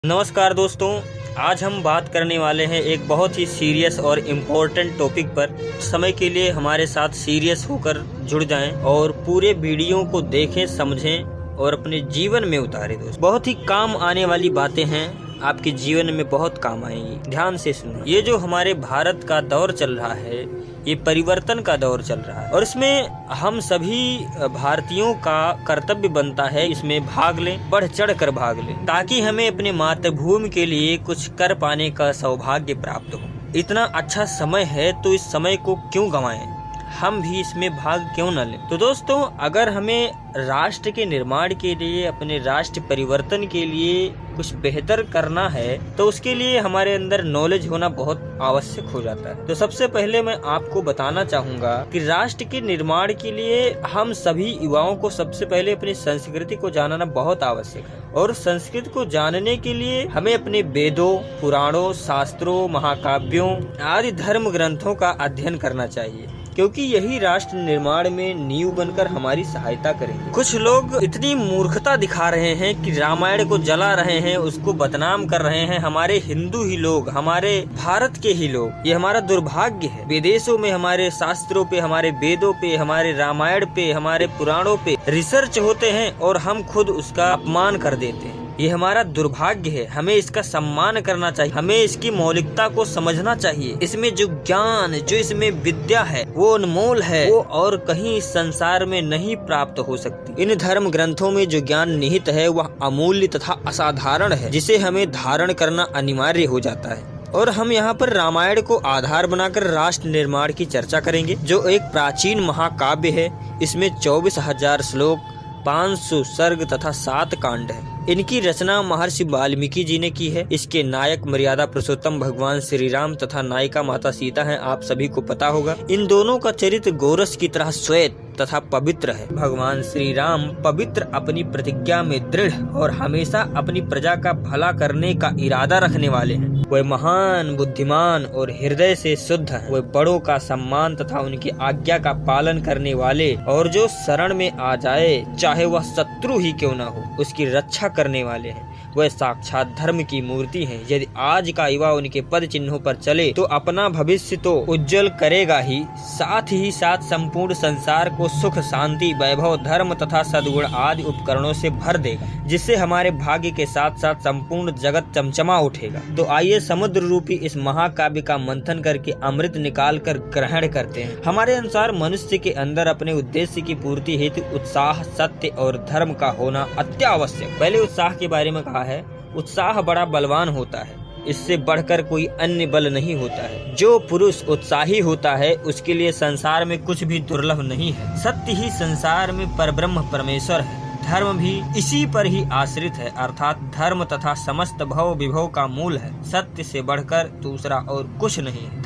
नमस्कार दोस्तों, आज हम बात करने वाले हैं एक बहुत ही सीरियस और इम्पोर्टेंट टॉपिक पर। समय के लिए हमारे साथ सीरियस होकर जुड़ जाएं और पूरे वीडियो को देखें, समझें और अपने जीवन में उतारें। दोस्तों, बहुत ही काम आने वाली बातें हैं, आपके जीवन में बहुत काम आएंगी। ध्यान से सुनो। ये जो हमारे भारत का दौर चल रहा है, ये परिवर्तन का दौर चल रहा है और इसमें हम सभी भारतीयों का कर्तव्य बनता है इसमें भाग लें, बढ़ चढ़ कर भाग लें, ताकि हमें अपने मातृभूमि के लिए कुछ कर पाने का सौभाग्य प्राप्त हो। इतना अच्छा समय है तो इस समय को क्यों गंवाएं, हम भी इसमें भाग क्यों न लें। तो दोस्तों, अगर हमें राष्ट्र के निर्माण के लिए, अपने राष्ट्र परिवर्तन के लिए कुछ बेहतर करना है तो उसके लिए हमारे अंदर नॉलेज होना बहुत आवश्यक हो जाता है। तो सबसे पहले मैं आपको बताना चाहूँगा कि राष्ट्र के निर्माण के लिए हम सभी युवाओं को सबसे पहले अपनी संस्कृति को जानना बहुत आवश्यक है और संस्कृत को जानने के लिए हमें अपने वेदों, पुराणों, शास्त्रों, महाकाव्यों आदि धर्म ग्रंथों का अध्ययन करना चाहिए, क्योंकि यही राष्ट्र निर्माण में नींव बनकर हमारी सहायता करेंगे। कुछ लोग इतनी मूर्खता दिखा रहे हैं कि रामायण को जला रहे हैं, उसको बदनाम कर रहे हैं। हमारे हिंदू ही लोग, हमारे भारत के ही लोग, ये हमारा दुर्भाग्य है। विदेशों में हमारे शास्त्रों पे, हमारे वेदों पे, हमारे रामायण पे, हमारे पुराणों पे रिसर्च होते हैं और हम खुद उसका अपमान कर देते हैं। ये हमारा दुर्भाग्य है। हमें इसका सम्मान करना चाहिए, हमें इसकी मौलिकता को समझना चाहिए। इसमें जो ज्ञान, जो इसमें विद्या है वो अनमोल है, वो और कहीं इस संसार में नहीं प्राप्त हो सकती। इन धर्म ग्रंथों में जो ज्ञान निहित है वह अमूल्य तथा असाधारण है, जिसे हमें धारण करना अनिवार्य हो जाता है। और हम यहाँ पर रामायण को आधार बनाकर राष्ट्र निर्माण की चर्चा करेंगे, जो एक प्राचीन महाकाव्य है। इसमें 24,000 श्लोक, 500 सर्ग तथा 7 कांड है। इनकी रचना महर्षि वाल्मीकि जी ने की है। इसके नायक मर्यादा पुरुषोत्तम भगवान श्री राम तथा नायिका माता सीता हैं, आप सभी को पता होगा। इन दोनों का चरित्र गोरस की तरह श्वेत तथा पवित्र है। भगवान श्री राम पवित्र, अपनी प्रतिज्ञा में दृढ़ और हमेशा अपनी प्रजा का भला करने का इरादा रखने वाले हैं। वे महान, बुद्धिमान और हृदय से शुद्ध हैं। वे बड़ों का सम्मान तथा उनकी आज्ञा का पालन करने वाले और जो शरण में आ जाए, चाहे वह शत्रु ही क्यों न हो, उसकी रक्षा करने वाले हैं। वह साक्षात धर्म की मूर्ति हैं। यदि आज का युवा उनके पद चिन्हों पर चले तो अपना भविष्य तो उज्जवल करेगा ही साथ संपूर्ण संसार को सुख, शांति, वैभव, धर्म तथा सद्गुण आदि उपकरणों से भर देगा, जिससे हमारे भाग्य के साथ साथ संपूर्ण जगत चमचमा उठेगा। तो आइए समुद्र रूपी इस महाकाव्य का मंथन करके अमृत निकाल कर ग्रहण करते हैं। हमारे अनुसार मनुष्य के अंदर अपने उद्देश्य की पूर्ति हेतु उत्साह, सत्य और धर्म का होना अत्यावश्यक। पहले उत्साह के बारे में कहा है, उत्साह बड़ा बलवान होता है, इससे बढ़कर कोई अन्य बल नहीं होता है। जो पुरुष उत्साही होता है उसके लिए संसार में कुछ भी दुर्लभ नहीं है। सत्य ही संसार में परब्रह्म परमेश्वर है। धर्म भी इसी पर ही आश्रित है, अर्थात धर्म तथा समस्त भव विभव का मूल है। सत्य से बढ़कर दूसरा और कुछ नहीं है।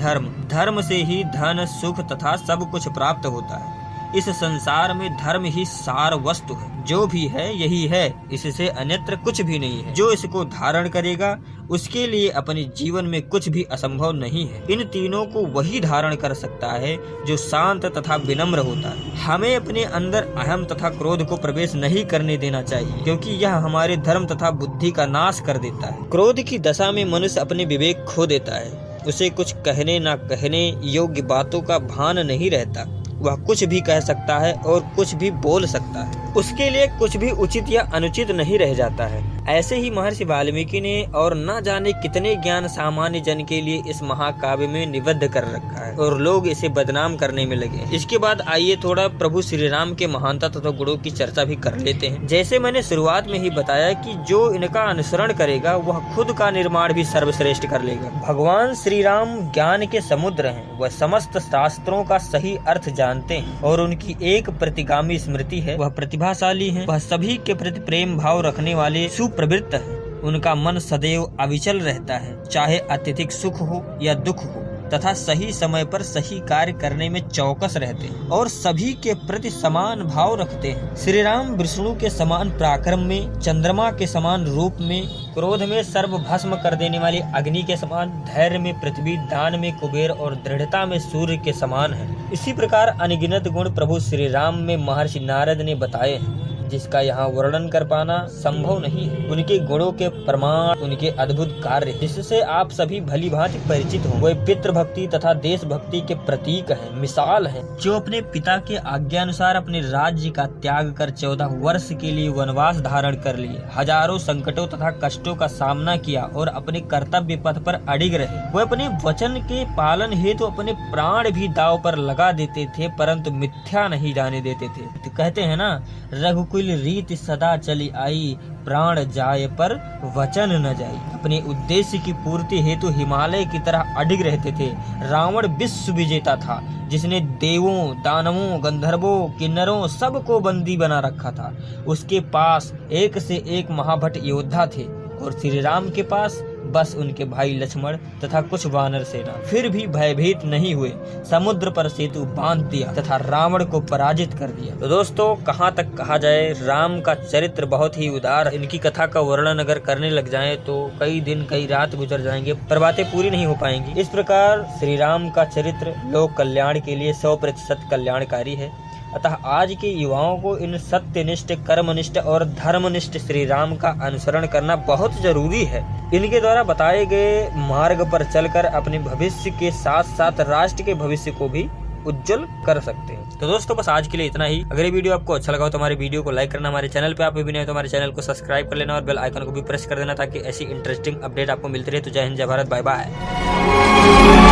धर्म से ही धन, सुख तथा सब कुछ प्राप्त होता है। इस संसार में धर्म ही सार वस्तु है। जो भी है यही है, इससे अन्यत्र कुछ भी नहीं है। जो इसको धारण करेगा उसके लिए अपने जीवन में कुछ भी असंभव नहीं है। इन तीनों को वही धारण कर सकता है जो शांत तथा विनम्र होता है। हमें अपने अंदर अहम तथा क्रोध को प्रवेश नहीं करने देना चाहिए, क्योंकि यह हमारे धर्म तथा बुद्धि का नाश कर देता है। क्रोध की दशा में मनुष्य अपने विवेक खो देता है। उसे कुछ कहने न कहने योग्य बातों का भान नहीं रहता। वह कुछ भी कह सकता है और कुछ भी बोल सकता है। उसके लिए कुछ भी उचित या अनुचित नहीं रह जाता है। ऐसे ही महर्षि वाल्मीकि ने और न जाने कितने ज्ञान सामान्य जन के लिए इस महाकाव्य में निबद्ध कर रखा है और लोग इसे बदनाम करने में लगे। इसके बाद आइए थोड़ा प्रभु श्री राम के महानता तथा गुणों की चर्चा भी कर लेते हैं। जैसे मैंने शुरुआत में ही बताया कि जो इनका अनुसरण करेगा वह खुद का निर्माण भी सर्वश्रेष्ठ कर लेगा। भगवान श्री राम ज्ञान के समुद्र हैं। वह समस्त शास्त्रों का सही अर्थ जानते हैं और उनकी एक प्रतिगामी स्मृति है। वह प्रतिभाशाली है। वह सभी के प्रति प्रेम भाव रखने वाले सुप्रवृत्त है। उनका मन सदैव अविचल रहता है, चाहे अत्यधिक सुख हो या दुख हो, तथा सही समय पर सही कार्य करने में चौकस रहते हैं और सभी के प्रति समान भाव रखते हैं। श्री राम विष्णु के समान पराक्रम में, चंद्रमा के समान रूप में, क्रोध में सर्व भस्म कर देने वाली अग्नि के समान, धैर्य में पृथ्वी, दान में कुबेर और दृढ़ता में सूर्य के समान है। इसी प्रकार अनगिनत गुण प्रभु श्री राम में महर्षि नारद ने बताए हैं। जिसका यहाँ वर्णन कर पाना संभव नहीं है। उनके गुणों के प्रमाण, उनके अद्भुत कार्य जिससे आप सभी भली भांति परिचित हों। वे पितृभक्ति तथा देशभक्ति के प्रतीक हैं, मिसाल हैं, जो अपने पिता के आज्ञा अनुसार अपने राज्य का त्याग कर 14 वर्ष के लिए वनवास धारण कर लिए, हजारों संकटों तथा कष्टों का सामना किया और अपने कर्तव्य पथ पर अडिग रहे। वे अपने वचन के पालन हेतु अपने प्राण भी दांव पर लगा देते थे, परंतु मिथ्या नहीं जाने देते थे। तो कहते हैं ना, रघुकुल रीत सदा चली आई, प्राण जाए पर वचन न जाए। अपने उद्देश्य की पूर्ति हेतु हिमालय की तरह अडिग रहते थे। रावण विश्व विजेता था, जिसने देवों, दानवों, गंधर्वों, किन्नरों सबको बंदी बना रखा था। उसके पास एक से एक महाभट योद्धा थे और श्री राम के पास बस उनके भाई लक्ष्मण तथा कुछ वानर सेना। फिर भी भयभीत नहीं हुए, समुद्र पर सेतु बांध दिया तथा रावण को पराजित कर दिया। तो दोस्तों, कहाँ तक कहा जाए, राम का चरित्र बहुत ही उदार। इनकी कथा का वर्णन अगर करने लग जाएं तो कई दिन कई रात गुजर जाएंगे, पर बातें पूरी नहीं हो पाएंगी। इस प्रकार श्री राम का चरित्र लोक कल्याण के लिए 100% कल्याणकारी है। अतः आज के युवाओं को इन सत्यनिष्ठ, कर्मनिष्ठ और धर्मनिष्ठ श्री राम का अनुसरण करना बहुत जरूरी है। इनके द्वारा बताए गए मार्ग पर चलकर अपने भविष्य के साथ साथ राष्ट्र के भविष्य को भी उज्जवल कर सकते हैं। तो दोस्तों, बस आज के लिए इतना ही। अगर ये वीडियो आपको अच्छा लगा हो तो हमारे वीडियो को लाइक करना, हमारे चैनल पे आप भी नए हो तो हमारे चैनल को सब्सक्राइब कर लेना और बेल आइकन को भी प्रेस कर देना, ताकि ऐसी इंटरेस्टिंग अपडेट आपको मिलती रहे। तो जय हिंद, जय भारत, बाय बाय।